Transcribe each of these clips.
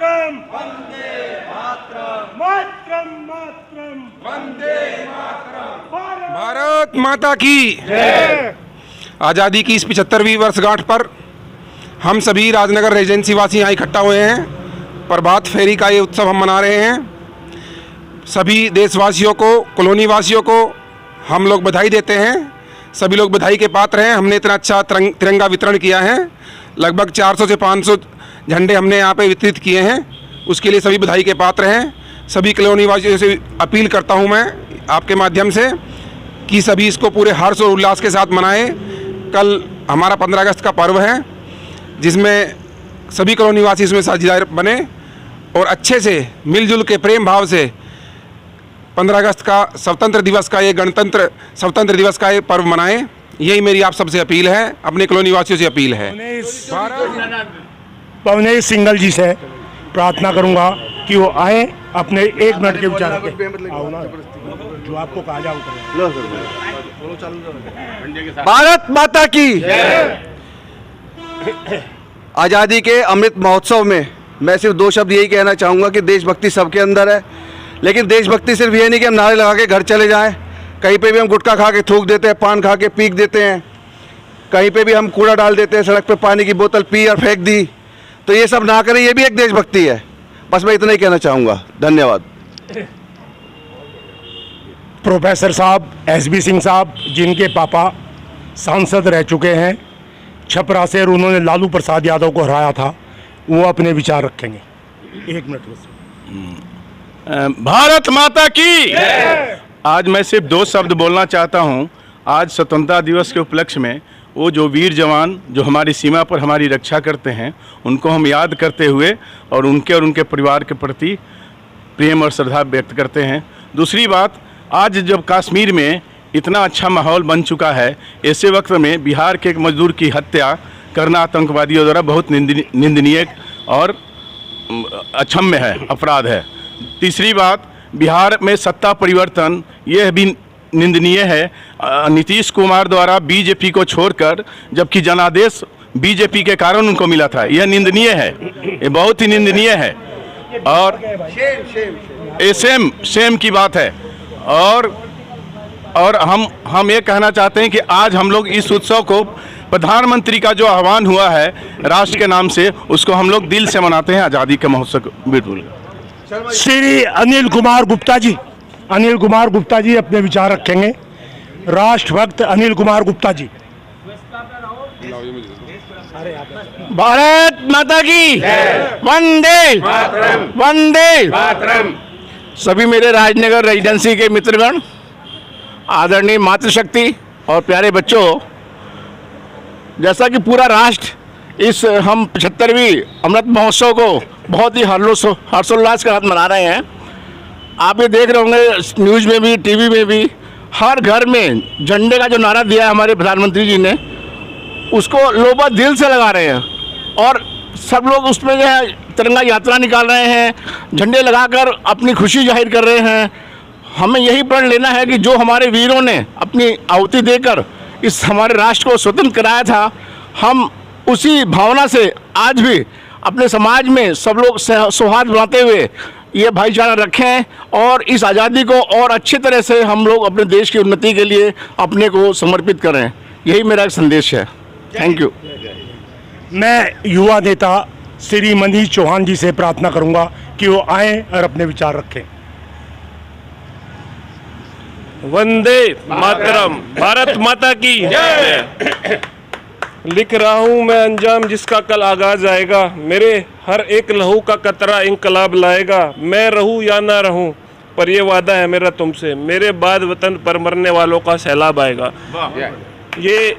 मातरम मातरम मातरम वंदे मातरम। भारत माता की आज़ादी की इस 75वीं वर्षगांठ पर हम सभी राजनगर रेजेंसी वासी यहाँ इकट्ठा हुए हैं। प्रभात फेरी का ये उत्सव हम मना रहे हैं। सभी देशवासियों को, कॉलोनी वासियों को हम लोग बधाई देते हैं। सभी लोग बधाई के पात्र हैं। हमने इतना अच्छा तिरंगा वितरण किया है। लगभग 400 से 500 झंडे हमने यहाँ पे वितरित किए हैं। उसके लिए सभी बधाई के पात्र हैं। सभी कॉलोनी वासियों से अपील करता हूँ मैं आपके माध्यम से कि सभी इसको पूरे हर्ष और उल्लास के साथ मनाएं। कल हमारा 15 अगस्त का पर्व है, जिसमें सभी कॉलोनी वासी इसमें साझेदार बने और अच्छे से मिलजुल के प्रेम भाव से 15 अगस्त का स्वतंत्र दिवस का ये स्वतंत्र दिवस का ये पर्व मनाएं। यही मेरी आप सबसे अपील है, अपने कॉलोनी वासियों से अपील है। पवनेश सिंघल जी से प्रार्थना करूंगा कि वो आए, अपने 1 मिनट के विचार रखें। आओ ना, जो आपको कहा जाओ। भारत माता की आज़ादी के अमृत महोत्सव में मैं सिर्फ 2 शब्द यही कहना चाहूँगा कि देशभक्ति सबके अंदर है, लेकिन देशभक्ति सिर्फ ये नहीं कि हम नारे लगा के घर चले जाएं। कहीं पे भी हम गुटखा खा के थूक देते हैं, पान खा के पीक देते हैं, कहीं पे भी हम कूड़ा डाल देते हैं, सड़क पे पानी की बोतल पी और फेंक दी। तो ये सब ना करें, ये भी एक देशभक्ति है। बस मैं इतना ही कहना चाहूँगा। धन्यवाद। प्रोफेसर साहब SB सिंह साहब, जिनके पापा सांसद रह चुके हैं छपरा से और उन्होंने लालू प्रसाद यादव को हराया था, वो अपने विचार रखेंगे। 1 मिनट बस। भारत माता की। आज मैं सिर्फ 2 शब्द बोलना चाहता हूँ। आज स्वतंत्रता दिवस के उपलक्ष्य में वो जो वीर जवान जो हमारी सीमा पर हमारी रक्षा करते हैं, उनको हम याद करते हुए और उनके परिवार के प्रति प्रेम और श्रद्धा व्यक्त करते हैं। दूसरी बात, आज जब कश्मीर में इतना अच्छा माहौल बन चुका है, ऐसे वक्त में बिहार के एक मजदूर की हत्या करना आतंकवादियों द्वारा बहुत निंदनीय और अक्षम्य है, अपराध है। तीसरी बात, बिहार में सत्ता परिवर्तन यह भी निंदनीय है। नीतीश कुमार द्वारा बीजेपी को छोड़कर, जबकि जनादेश बीजेपी के कारण उनको मिला था, यह निंदनीय है, ये बहुत ही निंदनीय है और शेम की बात है। और हम ये कहना चाहते हैं कि आज हम लोग इस उत्सव को, प्रधानमंत्री का जो आह्वान हुआ है राष्ट्र के नाम से, उसको हम लोग दिल से मनाते हैं। आज़ादी के महोत्सव बिल्कुल। श्री अनिल कुमार गुप्ता जी अपने विचार रखेंगे। राष्ट्रभक्त अनिल कुमार गुप्ता जी। भारत माता की वंदे वंदे। सभी मेरे राजनगर रेजिडेंसी के मित्रगण, आदरणीय मातृशक्ति और प्यारे बच्चों, जैसा कि पूरा राष्ट्र इस हम 75वीं अमृत महोत्सव को बहुत ही हर्षोल्लास के साथ मना रहे हैं। आप ये देख रहे होंगे न्यूज़ में भी, टीवी में भी, हर घर में झंडे का जो नारा दिया है हमारे प्रधानमंत्री जी ने, उसको लोग दिल से लगा रहे हैं और सब लोग उसमें जो है तिरंगा यात्रा निकाल रहे हैं, झंडे लगाकर अपनी खुशी जाहिर कर रहे हैं। हमें यही प्रण लेना है कि जो हमारे वीरों ने अपनी आहुति देकर इस हमारे राष्ट्र को स्वतंत्र कराया था, हम उसी भावना से आज भी अपने समाज में सब लोग सौहार्द बनाते हुए ये भाईचारा रखें और इस आज़ादी को और अच्छी तरह से हम लोग अपने देश की उन्नति के लिए अपने को समर्पित करें। यही मेरा एक संदेश है। Thank you. मैं युवा नेता श्री मनीष चौहान जी से प्रार्थना करूंगा कि वो आए और अपने विचार रखें। वंदे मातरम। भारत माता की जय। लिख रहा हूँ मैं अंजाम जिसका कल आगाज आएगा, मेरे हर एक लहू का कतरा इंकलाब लाएगा। मैं रहूँ या ना रहूँ पर ये वादा है मेरा तुमसे, मेरे बाद वतन पर मरने वालों का सैलाब आएगा। ये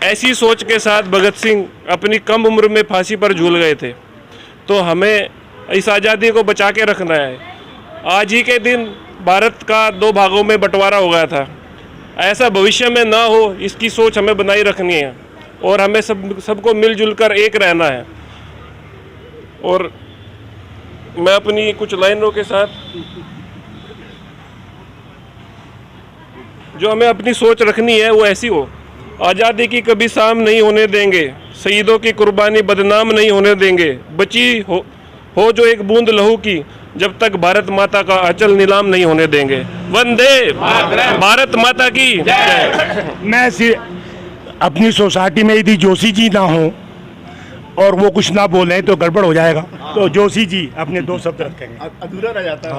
ऐसी सोच के साथ भगत सिंह अपनी कम उम्र में फांसी पर झूल गए थे। तो हमें इस आज़ादी को बचा के रखना है। आज ही के दिन भारत का 2 भागों में बंटवारा हो गया था, ऐसा भविष्य में ना हो, इसकी सोच हमें बनाई रखनी है और हमें सबको मिलजुल कर एक रहना है। और मैं अपनी कुछ लाइनों के साथ, जो हमें अपनी सोच रखनी है वो ऐसी हो। आज़ादी की कभी शाम नहीं होने देंगे, शहीदों की कुर्बानी बदनाम नहीं होने देंगे, बची हो जो एक बूंद लहू की, जब तक भारत माता का अचल नीलाम नहीं होने देंगे। वंदे भारत माता की जय। मैं अपनी सोसाइटी में यदि जोशी जी ना हो और वो कुछ ना बोले तो गड़बड़ हो जाएगा, तो जोशी जी अपने 2 शब्द रखेंगे। अधूरा रह जाता है।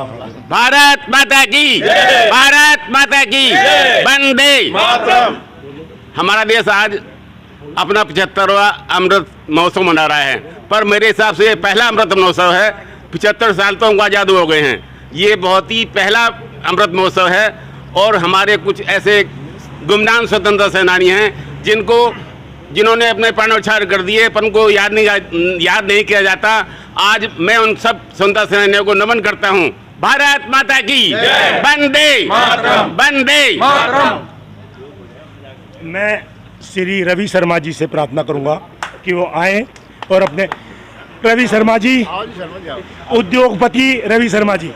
भारत माता की, भारत माता की, वंदे मातरम। हमारा देश आज अपना 75वां अमृत महोत्सव मना रहा है, पर मेरे हिसाब से ये पहला अमृत महोत्सव है। 75 साल तो हमको आज़ाद हो गए हैं, ये बहुत ही पहला अमृत महोत्सव है। और हमारे कुछ ऐसे गुमनाम स्वतंत्रता सेनानी हैं जिन्होंने अपने प्राण न्यौछावर कर दिए, पर उनको याद नहीं किया जाता। आज मैं उन सब स्वतंत्रता सेनानियों को नमन करता हूँ। भारत माता की वंदे मातरम, वंदे मातरम। मैं श्री रवि शर्मा जी से प्रार्थना करूंगा कि वो आए और अपने रवि शर्मा जी, उद्योगपति रवि शर्मा जी।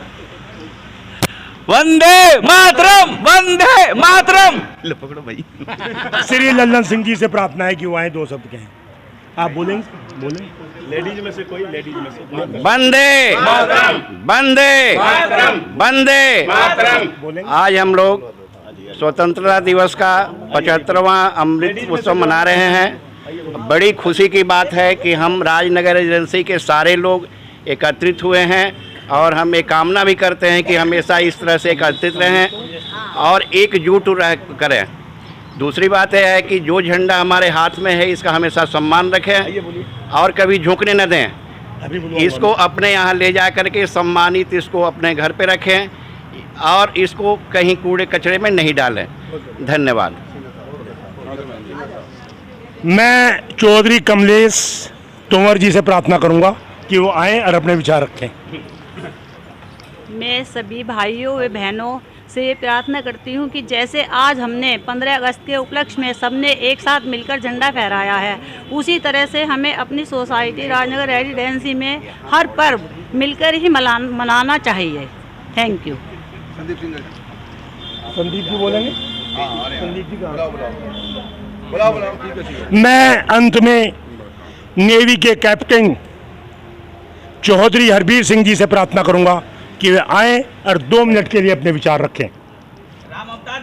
वंदे मातरम, वंदे मातरम। पकड़ो भाई। श्री लल्लन सिंह जी से प्रार्थना है कि वो आए, 2 शब्द कहें। आप बोलेंगे? बोलें। लेडीज में से कोई, लेडीज में से। वंदे मातरम, वंदे मातरम, वंदे मातरम। बोलेंगे। आज हम लोग स्वतंत्रता दिवस का 75वां अमृत उत्सव मना रहे हैं। बड़ी खुशी की बात है कि हम राजनगर एजेंसी के सारे लोग एकत्रित हुए हैं और हम एक कामना भी करते हैं कि हमेशा इस तरह से एकत्रित रहें और एकजुट करें। दूसरी बात यह है कि जो झंडा हमारे हाथ में है इसका हमेशा सम्मान रखें और कभी झुकने न दें। इसको अपने यहाँ ले जा करके सम्मानित इसको अपने घर पे रखें और इसको कहीं कूड़े कचरे में नहीं डालें। धन्यवाद। मैं चौधरी कमलेश तोमर जी से प्रार्थना करूंगा कि वो आए और अपने विचार रखें। मैं सभी भाइयों व बहनों से ये प्रार्थना करती हूँ कि जैसे आज हमने 15 अगस्त के उपलक्ष्य में सबने एक साथ मिलकर झंडा फहराया है, उसी तरह से हमें अपनी सोसाइटी राजनगर रेजिडेंसी में हर पर्व मिलकर ही मनाना चाहिए। Thank you. संदीप जी बोलेंगे? संदीप जी मैं अंत में नेवी के कैप्टन चौधरी हरबीर सिंह जी से प्रार्थना करूंगा कि वे आए और 2 मिनट के लिए अपने विचार रखें। राम अवतार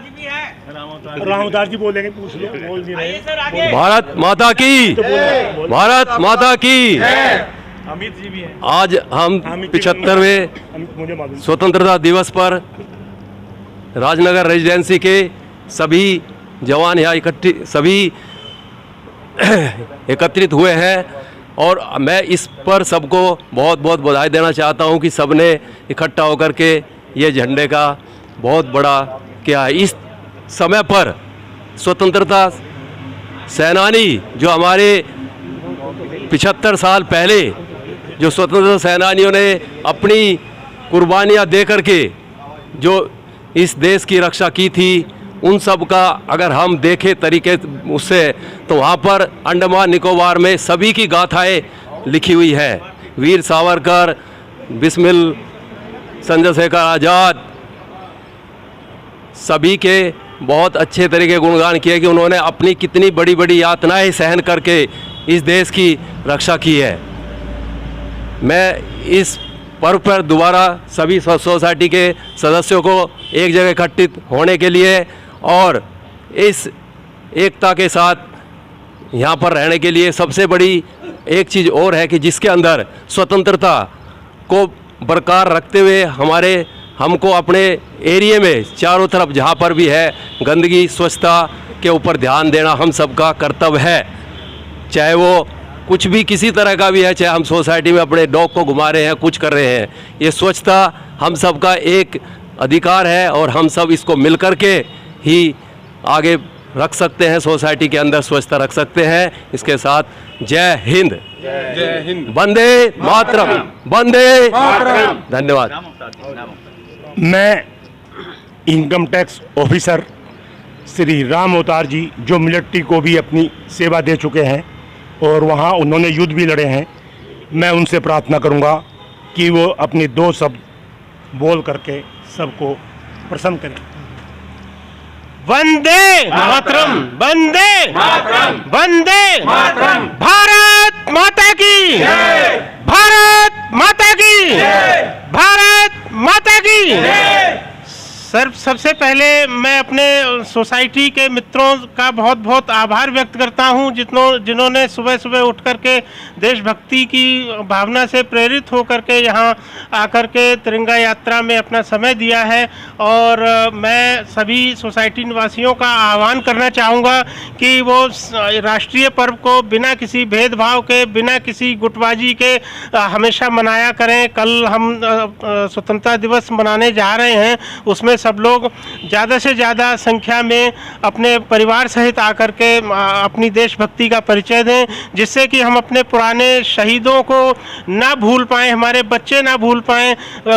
जी बोलेंगे, पूछ लो, बोल नहीं रहे। भारत माता की, भारत माता की। अमित जी भी हैं। आज हम 75वें स्वतंत्रता दिवस पर राजनगर रेजिडेंसी के सभी जवान यहाँ एकत्रित हुए हैं और मैं इस पर सबको बहुत बहुत बधाई देना चाहता हूँ कि सबने इकट्ठा होकर के ये झंडे का बहुत बड़ा क्या है। इस समय पर स्वतंत्रता सेनानी जो हमारे 75 साल पहले जो स्वतंत्रता सेनानियों ने अपनी कुर्बानियाँ दे करके जो इस देश की रक्षा की थी, उन सब का अगर हम देखें तरीके उससे तो वहाँ पर अंडमान निकोबार में सभी की गाथाएं लिखी हुई है। वीर सावरकर, बिस्मिल, चंद्रशेखर आज़ाद, सभी के बहुत अच्छे तरीके गुणगान किए कि उन्होंने अपनी कितनी बड़ी बड़ी यातनाएं सहन करके इस देश की रक्षा की है। मैं इस पर्व पर दोबारा सभी सोसाइटी के सदस्यों को एक जगह इकट्ठित होने के लिए और इस एकता के साथ यहाँ पर रहने के लिए सबसे बड़ी एक चीज़ और है कि जिसके अंदर स्वतंत्रता को बरकरार रखते हुए हमको अपने एरिया में चारों तरफ जहाँ पर भी है गंदगी स्वच्छता के ऊपर ध्यान देना हम सबका कर्तव्य है। चाहे वो कुछ भी किसी तरह का भी है, चाहे हम सोसाइटी में अपने डॉग को घुमा रहे हैं, कुछ कर रहे हैं, ये स्वच्छता हम सबका एक अधिकार है और हम सब इसको मिल कर के ही आगे रख सकते हैं, सोसाइटी के अंदर स्वच्छता रख सकते हैं। इसके साथ जय हिंद, जय हिंद, वंदे मातरम, वंदे मातरम। धन्यवाद। मैं income tax officer Shri Ram अवतार जी जो मिलिट्री को भी अपनी सेवा दे चुके हैं और वहाँ उन्होंने युद्ध भी लड़े हैं, मैं उनसे प्रार्थना करूँगा कि वो अपने 2 शब्द बोल करके सबको प्रसन्न करें। वंदे मातरम, वंदे मातरम, वंदे मातरम। भारत माता की, भारत माता की, भारत माता की। सर, सबसे पहले मैं अपने सोसाइटी के मित्रों का बहुत बहुत आभार व्यक्त करता हूं जिन्होंने सुबह सुबह उठ कर के देशभक्ति की भावना से प्रेरित होकर के यहां आकर के तिरंगा यात्रा में अपना समय दिया है। और मैं सभी सोसाइटी निवासियों का आह्वान करना चाहूँगा कि वो राष्ट्रीय पर्व को बिना किसी भेदभाव के, बिना किसी गुटबाजी के हमेशा मनाया करें। कल हम स्वतंत्रता दिवस मनाने जा रहे हैं, उसमें सब लोग ज़्यादा से ज़्यादा संख्या में अपने परिवार सहित आकर के अपनी देशभक्ति का परिचय दें, जिससे कि हम अपने पुराने शहीदों को ना भूल पाएँ, हमारे बच्चे ना भूल पाएँ।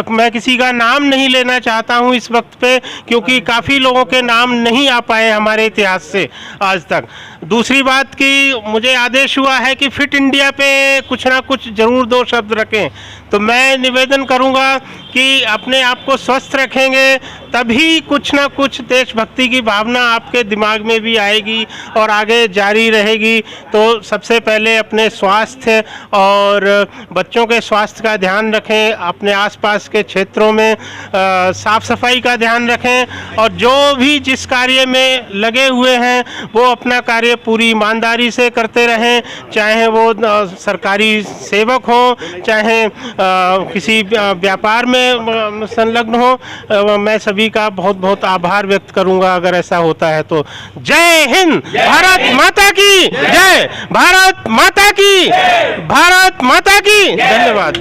मैं किसी का नाम नहीं लेना चाहता हूँ इस वक्त पे, क्योंकि काफ़ी लोगों के नाम नहीं आ पाए हमारे इतिहास से आज तक। दूसरी बात कि मुझे आदेश हुआ है कि फिट इंडिया पे कुछ ना कुछ ज़रूर 2 शब्द रखें, तो मैं निवेदन करूंगा कि अपने आप को स्वस्थ रखेंगे तभी कुछ ना कुछ देशभक्ति की भावना आपके दिमाग में भी आएगी और आगे जारी रहेगी। तो सबसे पहले अपने स्वास्थ्य और बच्चों के स्वास्थ्य का ध्यान रखें, अपने आसपास के क्षेत्रों में साफ़ सफाई का ध्यान रखें, और जो भी जिस कार्य में लगे हुए हैं वो अपना कार्य पूरी ईमानदारी से करते रहें, चाहे वो सरकारी सेवक हो, चाहे किसी व्यापार में संलग्न हो। मैं सभी का बहुत बहुत आभार व्यक्त करूंगा अगर ऐसा होता है तो। जय हिंद, भारत माता की जय, भारत माता की, भारत माता की। धन्यवाद।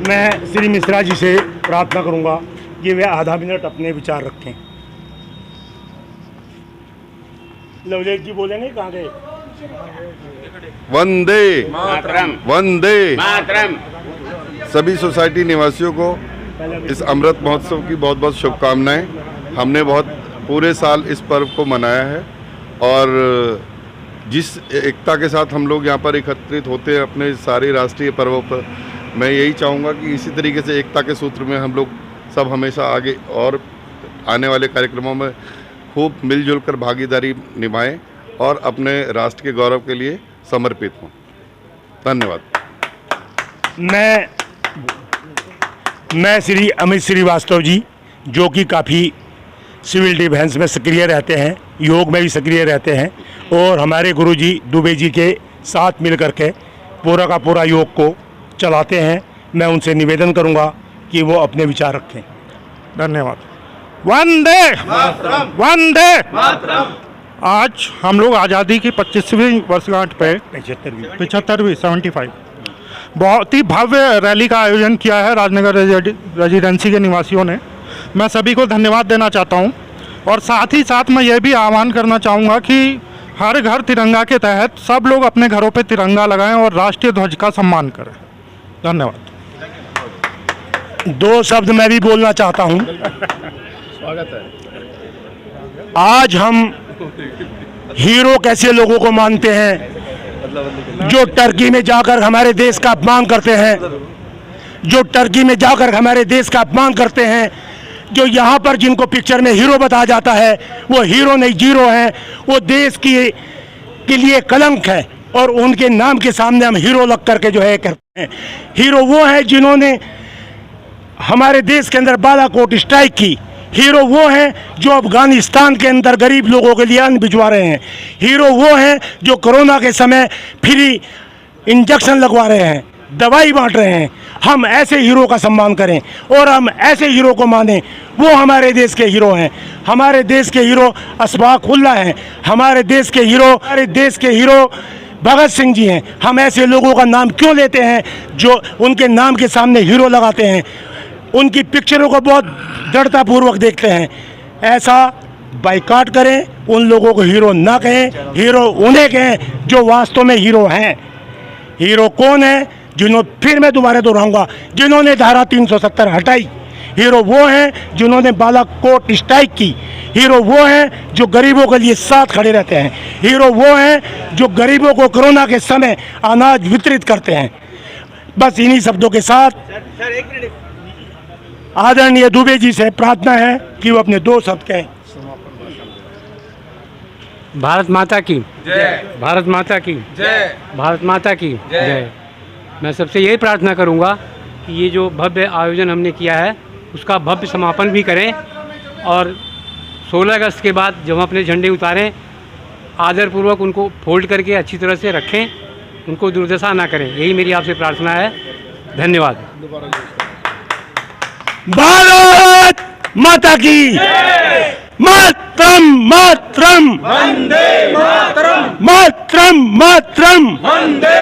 मैं श्री मिश्रा जी से प्रार्थना करूंगा कि वे आधा मिनट अपने विचार रखें। लवलेश जी बोलेंगे, कहाँ गए? वंदे मातरम, वंदे मातरम। सभी सोसाइटी निवासियों को इस अमृत महोत्सव की बहुत बहुत शुभकामनाएं। हमने बहुत पूरे साल इस पर्व को मनाया है, और जिस एकता के साथ हम लोग यहाँ पर एकत्रित होते हैं अपने सारे राष्ट्रीय पर्वों पर, मैं यही चाहूँगा कि इसी तरीके से एकता के सूत्र में हम लोग सब हमेशा आगे और आने वाले कार्यक्रमों में खूब मिलजुल कर भागीदारी निभाएं और अपने राष्ट्र के गौरव के लिए समर्पित हों। धन्यवाद। मैं श्री अमित श्रीवास्तव जी, जो कि काफ़ी सिविल डिफेंस में सक्रिय रहते हैं, योग में भी सक्रिय रहते हैं, और हमारे गुरुजी दुबे जी के साथ मिल कर के पूरा का पूरा योग को चलाते हैं। मैं उनसे निवेदन करूंगा कि वो अपने विचार रखें। धन्यवाद। वंदे वंदे। आज हम लोग आज़ादी की 25वीं वर्षगांठ पे 75वीं 75 बहुत ही भव्य रैली का आयोजन किया है राजनगर रेजिडेंसी के निवासियों ने। मैं सभी को धन्यवाद देना चाहता हूं, और साथ ही साथ मैं ये भी आह्वान करना चाहूँगा कि हर घर तिरंगा के तहत सब लोग अपने घरों पे तिरंगा लगाएं और राष्ट्रीय ध्वज का सम्मान करें। धन्यवाद। 2 शब्द मैं भी बोलना चाहता हूं। स्वागत है। आज हम हीरो कैसे लोगों को मानते हैं जो टर्की में जाकर हमारे देश का अपमान करते हैं, जो टर्की में जाकर हमारे देश का अपमान करते हैं, जो यहाँ पर जिनको पिक्चर में हीरो बताया जाता है वो हीरो नहीं जीरो हैं, वो देश के लिए कलंक है, और उनके नाम के सामने हम हीरो लग करके जो है करते हैं। हीरो वो हैं जिन्होंने हमारे देश के अंदर बालाकोट स्ट्राइक की। हीरो वो हैं जो अफगानिस्तान के अंदर गरीब लोगों के लिए अन्न भिजवा रहे हैं। हीरो वो हैं जो कोरोना के समय फ्री इंजेक्शन लगवा रहे हैं, दवाई बांट रहे हैं। हम ऐसे हीरो का सम्मान करें और हम ऐसे हीरो को मानें, वो हमारे देश के हीरो हैं। हमारे देश के हीरो अशफाक उल्लाह हैं, हमारे देश के हीरो भगत सिंह जी हैं। हम ऐसे लोगों का नाम क्यों लेते हैं जो उनके नाम के सामने हीरो लगाते हैं, उनकी पिक्चरों को बहुत दृढ़तापूर्वक देखते हैं। ऐसा बाइकाट करें, उन लोगों को हीरो ना कहें, हीरो उन्हें कहें जो वास्तव में हीरो हैं। हीरो कौन है? फिर मैं दोबारा दोहराऊंगा, जिन्होंने धारा 370 हटाई। हीरो वो हैं जिन्होंने बालाकोट स्ट्राइक की। हीरो वो हैं जो गरीबों के लिए साथ खड़े रहते हैं। हीरो वो हैं जो गरीबों को कोरोना के समय अनाज वितरित करते हैं। बस इन्हीं शब्दों के साथ आदरणीय दुबे जी से प्रार्थना है कि वो अपने 2 शब्द कहें। भारत माता की जय, भारत माता की जय, भारत माता की जय। मैं सबसे यही प्रार्थना करूंगा कि ये जो भव्य आयोजन हमने किया है उसका भव्य समापन भी करें और 16 अगस्त के बाद जब हम अपने झंडे उतारें आदरपूर्वक उनको फोल्ड करके अच्छी तरह से रखें, उनको दुर्दशा ना करें। यही मेरी आपसे प्रार्थना है। धन्यवाद। भारत माता की मातरम मातरम वंदे मातरम मातरम मातरम वंदे